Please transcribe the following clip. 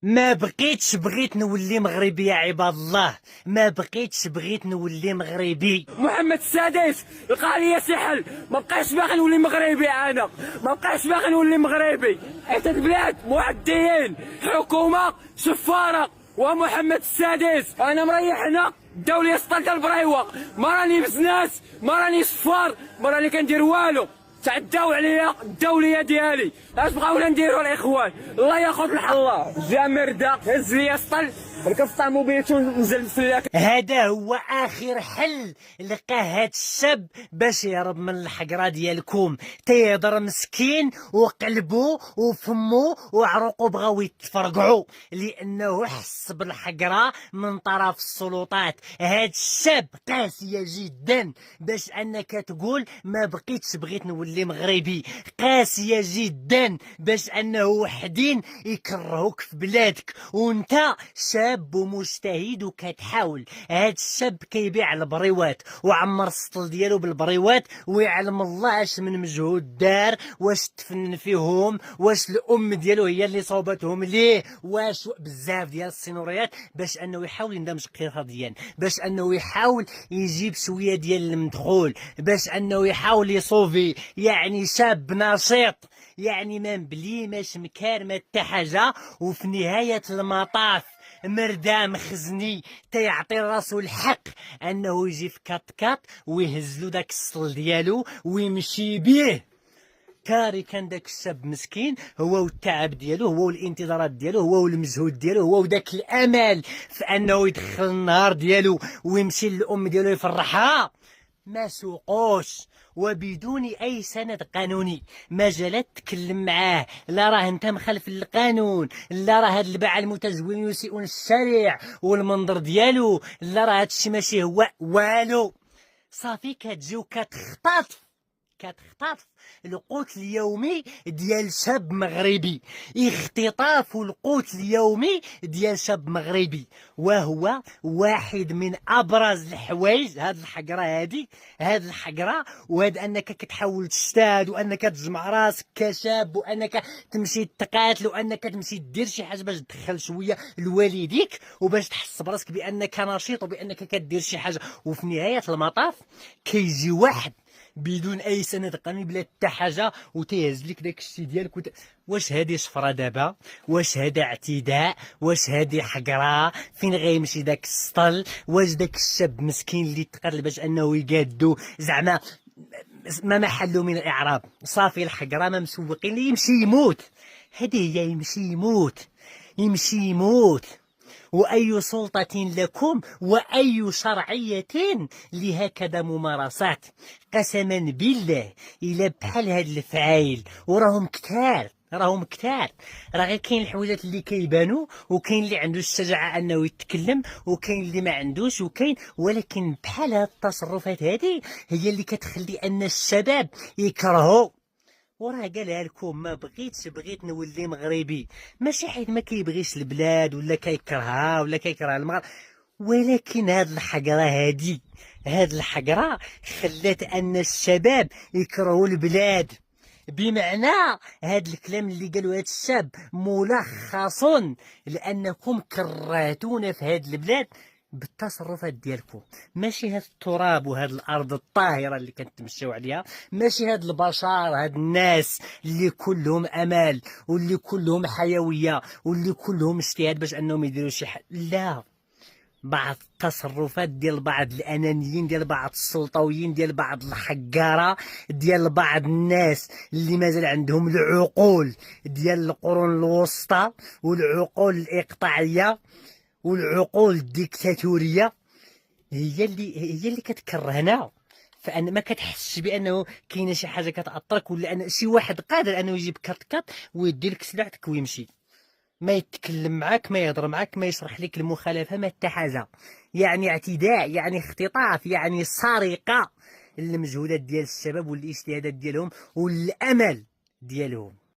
بغيت نولي مغربي يا عباد الله. بغيت نولي مغربي. محمد السادس لقى لي سحل، ما بقاش باغي نولي مغربي. انا ما بقاش باغي نولي مغربي. حيت البلاد معديين، حكومه سفاره ومحمد السادس. انا مريح هنا داو لي سطل ديال البريوه، ما راني بزناس، ما راني صفار، ما راني كندير والو. تعداو عليا الدوليه ديالي. اش بغاونا نديرو الاخوان؟ الله ياخذ الحله. جا مرده هز لي سطل ركبت طاموبيلته ونزل فيا. هذا هو اخر حل لقاه هاد الشاب باش يهرب من الحقره ديالكم. تيهضر مسكين وقلبو وفمو وعروقو بغاو يتفرقعوا لانه حس بالحقره من طرف السلطات. هاد الشاب قاسيه جدا باش انك تقول بغيت نولي مغربي. قاسيه جدا باش انه وحدين يكرهوك في بلادك وانت شاب ومجتهد وكتحاول. هاد الشاب كيبيع البريوات وعمر السطل ديالو بالبريوات ويعلم الله اش من مجهود دار، واش تفنن فيهم، واش الام ديالو هي اللي صوبتهم ليه، واش بزاف ديال السينوريات باش انه يحاول يندمج اقتصاديا، باش انه يحاول يجيب شويه ديال المدخول، باش انه يحاول يصوفي. يعني شاب نشيط، يعني ما مبلي ماش مكار ما حتى حاجه. وفي نهايه المطاف مردا مخزني تيعطي راسو الحق انه يجي في كات ويهزلو داك الصل ديالو ويمشي بيه. كاري كان داك الشاب مسكين هو والتعب ديالو، هو والانتظارات ديالو، هو والمجهود ديالو، هو وداك الامل في انه يدخل النهار ديالو ويمشي للام ديالو يفرحها. ما سوقوش وبدون اي سند قانوني. ما جالت تكلم معاه، لا راه انت مخالف للقانون، لا راه هاد الباعة المتزوين يسيئون الشارع والمنظر ديالو، لا راه هادشي ماشي هو والو. صافي كتجي وكتخطف القوت اليومي ديال شاب مغربي. اختطاف القوت اليومي ديال شاب مغربي، وهو واحد من ابرز الحوايج. هاد الحقره وهاد انك كتحاول تجتهد وانك تجمع راسك كشاب وانك تمشي تقاتل وانك تمشي دير شي حاجه باش تدخل شويه لوالديك وباش تحس براسك بانك نشيط وبانك كدير شي حاجه. وفي نهايه المطاف كيجي واحد بدون اي سند قانوني بلا حتى حاجه وتيهز لك داك الشيء ديالك واش هادي شفره دابا؟ واش هذا اعتداء؟ واش هادي حقره؟ فين غيمشي داك السطل؟ واش داك الشاب مسكين اللي تقرر باش انه يقادو زعما ما محله من الاعراب؟ صافي الحقره ما مسوقين ليه، يمشي يموت. هذه هي، يمشي يموت. وأي سلطة لكم وأي شرعية لهكذا ممارسات؟ قسما بالله إلا بحال هاد الفعايل وراهم كتار. راه غير كاين الحويجات اللي كيبانوا وكاين اللي عنده الشجاعه انه يتكلم وكاين اللي ما عندوش ولكن بحال هاد التصرفات هذه هي اللي كتخلي ان الشباب يكرهوا. وراه قالها لكم بغيت نولي مغربي، ماشي حيت ما كيبغيش البلاد ولا كيكرهها ولا كيكره المغرب، ولكن هاد الحقره خلات ان الشباب يكرهوا البلاد. بمعنى هاد الكلام اللي قالوا هاد الشاب ملخص لانكم كرهتونا في هاد البلاد بالتصرفات ديالكم. ماشي هاد التراب وهاد الارض الطاهره اللي كنتمشيو عليها، ماشي هاد البشر، هاد الناس اللي كلهم امال واللي كلهم حيويه واللي كلهم اجتهاد باش انهم يديروا شي حاجه. لا، بعض التصرفات ديال بعض الانانيين، ديال بعض السلطويين، ديال بعض الحقاره، ديال بعض الناس اللي مازال عندهم العقول ديال القرون الوسطى والعقول الاقطاعيه والعقول الديكتاتوريه، هي اللي كتكرهنا. فانا ما كتحسش بانه كاينه شي حاجه كتاثرك ولا ان شي واحد قادر انه يجيب كات ويدير لك سلاحك ويمشي، ما يتكلم معاك، ما يهضر معاك، ما يشرح لك المخالفه، ما حتى حاجه. يعني اعتداء، يعني اختطاف، يعني سرقه المجهودات ديال الشباب والاجتهادات ديالهم والامل ديالهم.